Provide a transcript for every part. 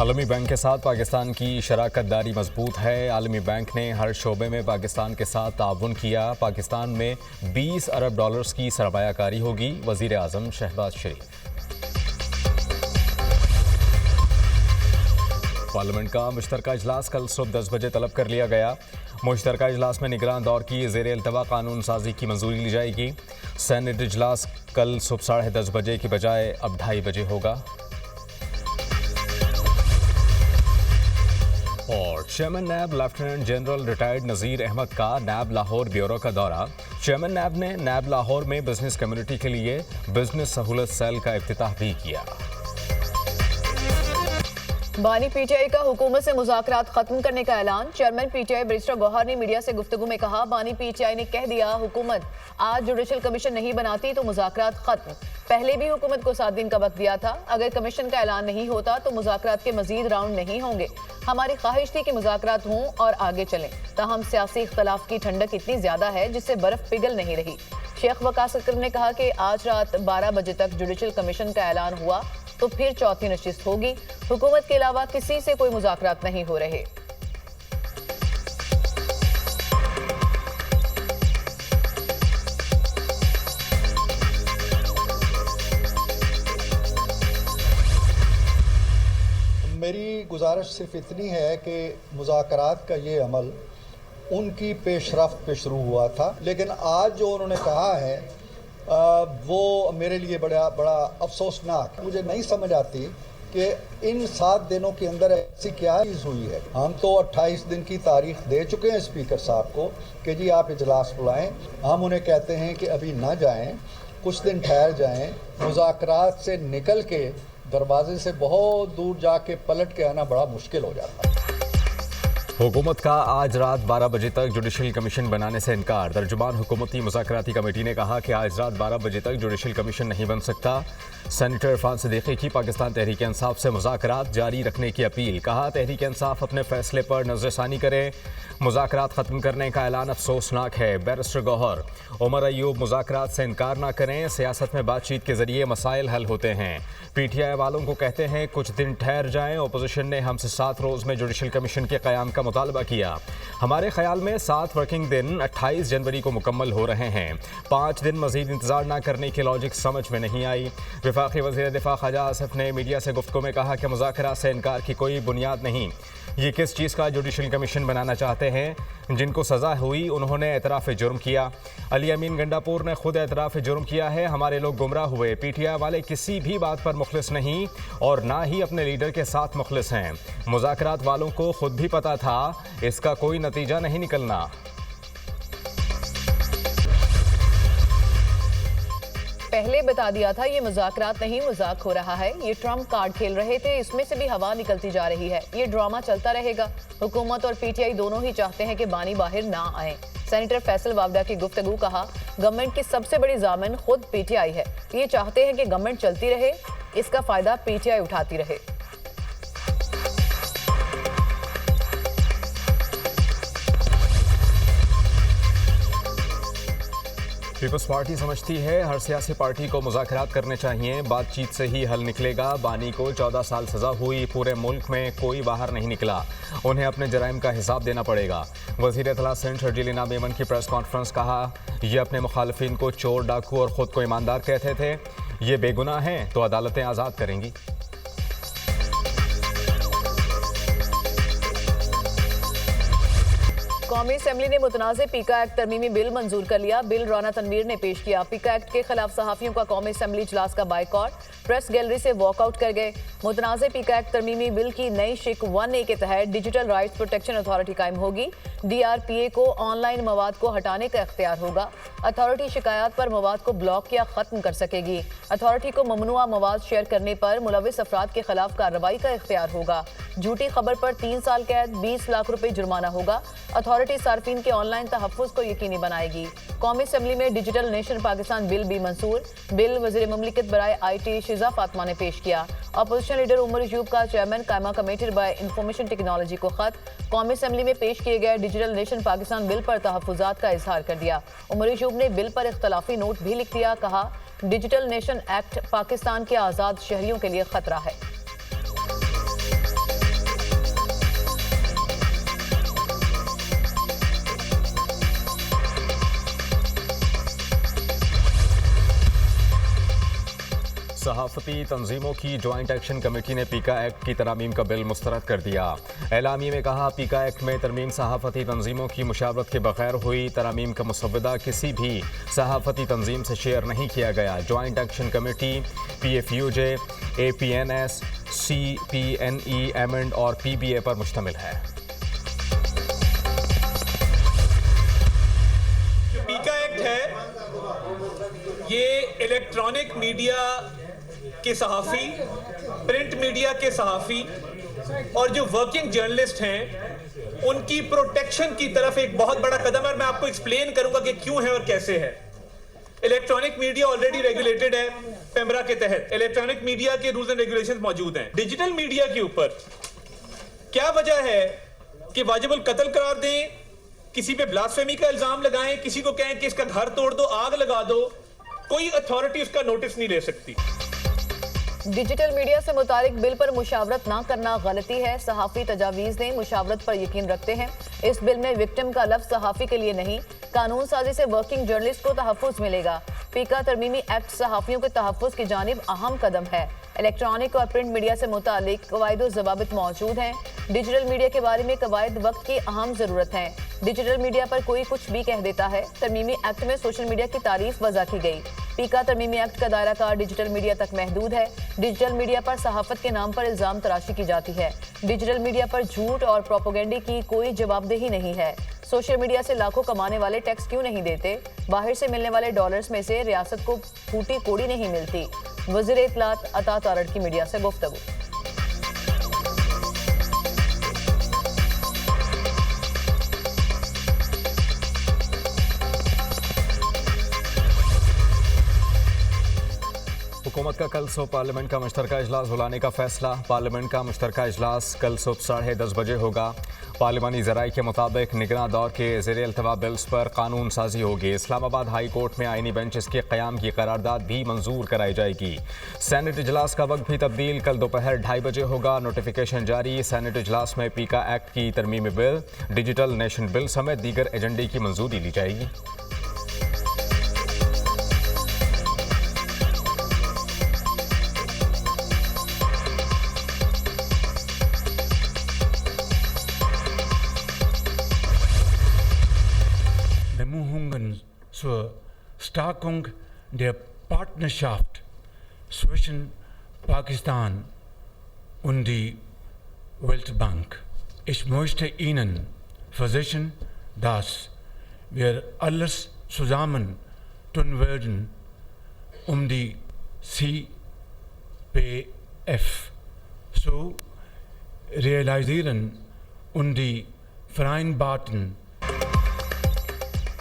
आलमी बैंक के साथ पाकिस्तान की शराकत दारी मजबूत है। आलमी बैंक ने हर शोबे में पाकिस्तान के साथ ताउन किया। पाकिस्तान में 20 अरब डॉलर्स की सरमायाकारी होगी। वजीर आजम शहबाज शरीफ। पार्लियामेंट का मुश्तरका इजलास कल सुबह 10 बजे तलब कर लिया गया। मुश्तरका इजलास में निगरान दौर की ज़ेर अल्तवा कानून साजी की मंजूरी ली जाएगी। सेनेट इजलास कल सुबह 10:30 बजे की बजाय अब 2:30 बजे होगा। और चेयरमैन नैब लेफ्टिनेंट जनरल रिटायर्ड नज़ीर अहमद का नैब लाहौर ब्यूरो का दौरा। चेयरमैन नैब ने नैब लाहौर में बिजनेस कम्युनिटी के लिए बिजनेस सहूलत सेल का इफ्तिताह भी किया। बानी पीटीआई का हुकूमत से मुज़ाकरात खत्म करने का ऐलान। चेयरमैन पीटीआई बैरिस्टर गौहर ने मीडिया से गुफ्तगू में कहा, बानी पीटीआई ने कह दिया हुकूमत आज जुडिशल कमीशन नहीं बनाती तो मुज़ाकरात खत्म। पहले भी हुकूमत को 7 दिन का वक्त दिया था। अगर कमीशन का ऐलान नहीं होता तो मुज़ाकरात के मजीद राउंड नहीं होंगे। हमारी ख्वाहिश थी कि मुज़ाकरात हों और आगे चलें, ताहम सियासी इख्तलाफ की ठंडक इतनी ज्यादा है जिससे बर्फ पिघल नहीं रही। शेख वकास अकरम ने कहा कि आज रात 12 बजे तक जुडिशल कमीशन का ऐलान हुआ तो फिर चौथी नशिस्त होगी। हुकूमत के अलावा किसी से कोई मुज़ाकरात नहीं हो रहे। मेरी गुजारिश सिर्फ इतनी है कि मुज़ाकरात का ये अमल उनकी पेशरफ्त पे शुरू हुआ था, लेकिन आज जो उन्होंने कहा है वो मेरे लिए बड़ा अफसोसनाक। मुझे नहीं समझ आती कि इन 7 दिनों के अंदर ऐसी क्या चीज़ हुई है। हम तो 28 दिन की तारीख दे चुके हैं स्पीकर साहब को कि जी आप इजलास बुलाएं। हम उन्हें कहते हैं कि अभी ना जाएं, कुछ दिन ठहर जाएं। मुज़ाकरात से निकल के दरवाजे से बहुत दूर जाके पलट के आना बड़ा मुश्किल हो जाता है। हुकूमत का आज रात 12 बजे तक जुडिशल कमीशन बनाने से इनकार। तर्जुमान हुकूमती मुज़ाकराती कमेटी ने कहा कि आज रात 12 बजे तक जुडिशल कमीशन नहीं बन सकता। सेनेटर इरफान सिद्दीकी की पाकिस्तान तहरीक इंसाफ से मुज़ाकरात जारी रखने की अपील। कहा, तहरीक इंसाफ अपने फैसले पर नज़रसानी करे। मुज़ाकरात ख़त्म करने का ऐलान अफसोसनाक है। बैरिस्टर गौहर, उमर अयूब मुज़ाकरात से इनकार ना करें। सियासत में बातचीत के जरिए मसाइल हल होते हैं। पीटीआई वालों को कहते हैं कुछ दिन ठहर जाएं। अपोजिशन ने हमसे 7 रोज़ में जुडिशल कमीशन के क़याम का मुतालबा किया। हमारे ख्याल में 7 वर्किंग दिन 28 जनवरी को मुकम्मल हो रहे हैं। 5 दिन मजीद इंतजार न करने की लॉजिक समझ में नहीं आई। वफाकी वज़ीर दिफा ख्वाजा आसिफ ने मीडिया से गुफ्तगू में कहा कि मुज़ाकरात से इनकार की कोई बुनियाद नहीं। ये किस चीज़ का जुडिशल कमीशन बनाना चाहते हैं? जिनको सज़ा हुई उन्होंने एतराफ़ जुर्म किया। अली अमीन गंडापुर ने खुद एतराफ़ जुर्म किया है। हमारे लोग गुमराह हुए। पीटीआई वाले किसी भी बात पर मुखलिस नहीं और ना ही अपने लीडर के साथ मुखलिस हैं। मुज़ाकरात वालों को खुद भी पता था इसका कोई नतीजा नहीं निकलना। पहले बता दिया था ये मुज़ाकरात नहीं, मजाक हो रहा है। ये ट्रम्प कार्ड खेल रहे थे, इसमें से भी हवा निकलती जा रही है। ये ड्रामा चलता रहेगा। हुकूमत और पीटीआई दोनों ही चाहते हैं कि बानी बाहर ना आए। सेनेटर फैसल वावडा की गुफ्तगू। कहा, गवर्नमेंट की सबसे बड़ी जामिन खुद पीटीआई है। ये चाहते हैं कि गवर्नमेंट चलती रहे, इसका फायदा पीटीआई उठाती रहे। पीपल्स पार्टी समझती है हर सियासी पार्टी को मुज़ाकरात करने चाहिए। बातचीत से ही हल निकलेगा। बानी को 14 साल सज़ा हुई। पूरे मुल्क में कोई बाहर नहीं निकला। उन्हें अपने जराइम का हिसाब देना पड़ेगा। वज़ीर इत्तला सिंध शर्जील मेमन की प्रेस कॉन्फ्रेंस। कहा, ये अपने मुखालिफिन को चोर, डाकू और ख़ुद को ईमानदार कहते थे। ये बेगुनाह हैं तो अदालतें आज़ाद करेंगी। कौमी असेंबली ने मुतनाज़े पीका एक्ट तरमीमी बिल मंजूर कर लिया। बिल राना तनवीर ने पेश किया। पीका एक्ट के खिलाफ सहाफ़ियों का कौमी असेंबली इजलास का बाइकॉट। प्रेस गैलरी से वॉकआउट कर गए। मुतनाज़े पीका एक्ट तरमीमी बिल की नई शिक 1A के तहत डिजिटल राइट्स प्रोटेक्शन अथॉरिटी कायम होगी। DRPA को ऑनलाइन मवाद को हटाने का इख्तियार होगा। अथॉरिटी शिकायत पर मवाद को ब्लॉक या ख़त्म कर सकेगी। अथॉरिटी को ममनुआ मवाद शेयर करने पर मुलविस अफराद के खिलाफ कार्रवाई का इख्तियार होगा। झूठी खबर पर 3 साल कैद, 20 लाख रुपए जुर्माना होगा। अथॉरिटी सार्फिन के ऑनलाइन तहफ़्फ़ुज़ को यकीनी बनाएगी। कौमी असेंबली में डिजिटल नेशन पाकिस्तान बिल भी मंजूर। बिल वज़ीर मुमलिकत बराए IT शिजा फातिमा ने पेश किया। अपोजिशन लीडर उमर अयूब का चेयरमैन कायमा कमेटी बाय इंफॉर्मेशन टेक्नोलॉजी को खत। कौमी असेंबली में पेश किए गए डिजिटल नेशन पाकिस्तान बिल पर तहफ़्फ़ुज़ात का इजहार कर दिया। उमर अयूब ने बिल पर इख्तलाफी नोट भी लिख दिया। कहा, डिजिटल नेशन एक्ट पाकिस्तान के आज़ाद शहरियों के लिए खतरा है। सहाफ़ती तंजीमों की जॉइंट एक्शन कमेटी ने पीका एक्ट की तरमीम का बिल मुस्तरद कर दिया। एलामी में कहा, पीका एक्ट में तरमीम सहाफ़ती तंजीमों की मुशावरत के बगैर हुई। तरमीम का मुसव्वदा किसी भी सहाफ़ती तंजीम से शेयर नहीं किया गया। Joint action committee PFUJ, APNS, CPNE, amend और PBA पर मुश्तमिल है। पीका एक्ट है, ये इलेक्ट्रॉनिक मीडिया के सहाफ़ी, प्रिंट मीडिया के सहाफ़ी और जो वर्किंग जर्नलिस्ट हैं उनकी प्रोटेक्शन की तरफ एक बहुत बड़ा कदम है। और मैं आपको एक्सप्लेन करूंगा कि क्यों है और कैसे है। इलेक्ट्रॉनिक मीडिया ऑलरेडी रेगुलेटेड है पेमरा के तहत। इलेक्ट्रॉनिक मीडिया के रूल्स एंड रेगुलेशंस मौजूद हैं। डिजिटल मीडिया के ऊपर क्या वजह है कि वाजिबुल कत्ल करार दें, किसी पे ब्लास्फेमी का इल्जाम लगाएं, किसी को कहें कि इसका घर तोड़ दो, आग लगा दो, कोई अथॉरिटी उसका नोटिस नहीं ले सकती। डिजिटल मीडिया से मुतालिक बिल पर मुशावरत ना करना गलती है। सहाफ़ी तजावीज़ ने मुशावरत पर यकीन रखते हैं। इस बिल में विक्टिम का लफ्ज़ सहाफ़ी के लिए नहीं, कानून साजी से वर्किंग जर्नलिस्ट को तहफ़्फ़ुज़ मिलेगा। पीका तरमीमी एक्ट सहाफ़ियों के तहफ़्फ़ुज़ की जानिब अहम कदम है। इलेक्ट्रॉनिक और प्रिंट मीडिया से मुतालिक कवायद और ज़वाबित मौजूद हैं। डिजिटल मीडिया के बारे में कवायद वक्त की अहम ज़रूरत है। डिजिटल मीडिया पर कोई कुछ भी कह देता है। तरमीमी एक्ट में सोशल मीडिया की तारीफ वज़ा की गई। पीका तरमीमी एक्ट का दायरा कार डिजिटल मीडिया तक महदूद है। डिजिटल मीडिया पर सहाफ़त के नाम पर इल्ज़ाम तराशी की जाती है। डिजिटल मीडिया पर झूठ और प्रोपेगेंडे की कोई जवाबदेही नहीं है। सोशल मीडिया से लाखों कमाने वाले टैक्स क्यों नहीं देते? बाहर से मिलने वाले डॉलर्स में से रियासत को फूटी कोड़ी नहीं मिलती। वज़ीर इत्तलात अता तारड़ की मीडिया से गुफ्तगू। हुकूमत का कल सुबह पार्लियामेंट का मुश्तरका इजलास बुलाने का फैसला। पार्लियामेंट का मुश्तरका इजलास कल सुबह 10:30 बजे होगा। पार्लिमानी ज़राई के मुताबिक निगरां दौर के ज़ेर अल्तवा बिल्स पर कानून साजी होगी। इस्लामाबाद हाई कोर्ट में आइनी बेंचेस के क़याम की करारदाद भी मंजूर कराई जाएगी। सैनेट इजलास का वक्त भी तब्दील, कल दोपहर 2:30 बजे होगा। नोटिफिकेशन जारी। सैनेट इजलास में पीका एक्ट की तरमीमी बिल, डिजिटल नेशन बिल समेत दीगर एजेंडे की मंजूरी ली जाएगी। zur Stärkung der Partnerschaft zwischen Pakistan und die Weltbank. Ich möchte Ihnen versichern, dass wir alles zusammen tun werden, um die CPF zu realisieren und die vereinbarten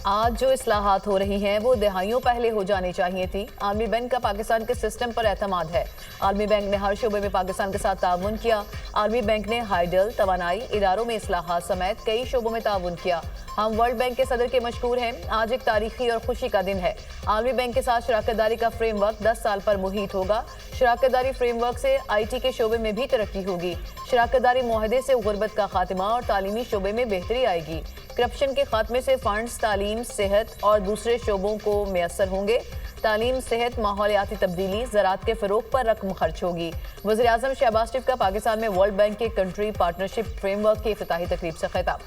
आज जो इस्लाहात हो रही हैं वो दहाइयों पहले हो जानी चाहिए थी। आलमी बैंक का पाकिस्तान के सिस्टम पर एतमाद है। आलमी बैंक ने हर शोबे में पाकिस्तान के साथ ताउन किया। आलमी बैंक ने हाइडल, तवानाई, इदारों में इस्लाहात समेत कई शोबों में ताउन किया। हम वर्ल्ड बैंक के सदर के मशकूर हैं। आज एक तारीखी और खुशी का दिन है। आलमी बैंक के साथ शराकतदारी का फ्रेमवर्क 10 साल पर मुहित होगा। शराकतदारी फ्रेमवर्क से IT के शोबे में भी तरक्की होगी। शराकतदारी मुआहदे से गुर्बत का खात्मा और तालीमी शोबे में बेहतरी आएगी। करप्शन के खात्मे से फंड्स तालीम, सेहत और दूसरे शोबों को मैसर होंगे। तालीम, सेहत, माहौलियाती तब्दीली, ज़राअत के फ़रोग पर रकम खर्च होगी। वज़ीर आज़म शहबाज शरीफ का पाकिस्तान में वर्ल्ड बैंक के कंट्री पार्टनरशिप फ्रेमवर्क की इफ्तिताही तकरीब से खिताब।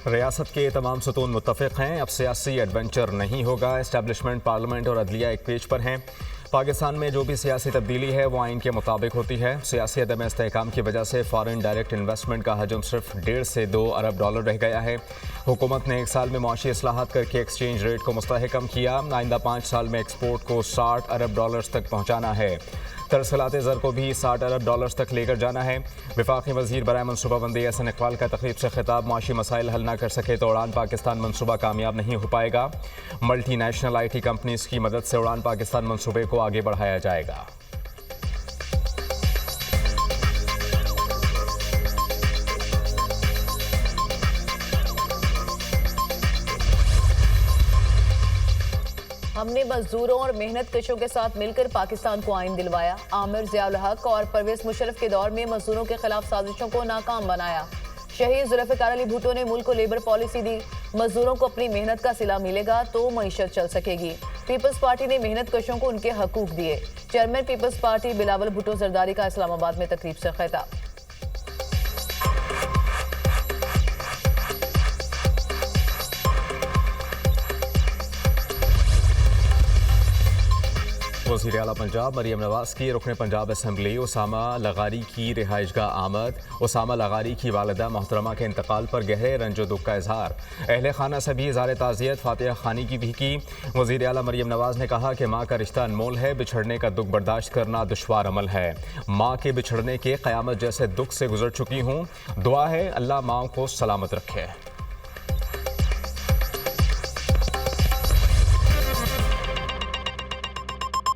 रियासत के तमाम सतून मुत्तफ़िक़ हैं। अब सियासी एडवेंचर नहीं होगा। एस्टैब्लिशमेंट, पार्लियामेंट और अदलिया एक पेज पर हैं। पाकिस्तान में जो भी सियासी तब्दीली है वो आइन के मुताबिक होती है। सियासी अदम इस्तेहकाम की वजह से फ़ॉरेन डायरेक्ट इन्वेस्टमेंट का हजम सिर्फ 1.5 से 2 अरब डॉलर रह गया है। हुकूमत ने 1 साल में मुआशी इस्लाहात करके एक्सचेंज रेट को मुस्तहकम किया। आइंदा 5 साल में एक्सपोर्ट को 60 अरब डॉलर्स तक पहुँचाना है। तरसलात ज़र को भी 60 अरब डॉलर्स तक लेकर जाना है। वफाकी वज़ीर बराए मनसूबाबंदी एहसन इकबाल का तकरीब से खिताब। मुआशी मसाइल हल न कर सके तो उड़ान पाकिस्तान मनसूबा कामयाब नहीं हो पाएगा। मल्टी नेशनल IT कंपनीज़ की मदद से उड़ान पाकिस्तान मनसूबे को आगे बढ़ाया जाएगा। हमने मजदूरों और मेहनत कशों के साथ मिलकर पाकिस्तान को आइन दिलवाया। आमिर ज़ियाउल हक और परवेज मुशर्रफ के दौर में मजदूरों के खिलाफ साजिशों को नाकाम बनाया। शहीद जुल्फ़िकार अली भुट्टो ने मुल्क को लेबर पॉलिसी दी। मजदूरों को अपनी मेहनत का सिला मिलेगा तो मईशत चल सकेगी। पीपल्स पार्टी ने मेहनत कशों को उनके हकूक दिए। Chairman Peoples Party Bilawal Bhutto Zardari का इस्लामाबाद में तकरीब से खिताब। वज़ीर आला पंजाब मरियम नवाज की रुकन पंजाब असम्बली उसामा लगारी की रिहाइशगाह आमद। उसामा लगारी की वालिदा मोहतरमा के इंतकाल पर गहरे रंजो दुख का इजहार। अहले खाना से भी इज़हार ताज़ियत फातिहा खानी की भी की। वज़ीर आला मरियम नवाज ने कहा कि माँ का रिश्ता अनमोल है, बिछड़ने का दुख बर्दाश्त करना दुश्वार अमल है। माँ के बिछड़ने के क़यामत जैसे दुख से गुजर चुकी हूँ। दुआ है अल्लाह माँ को सलामत रखे।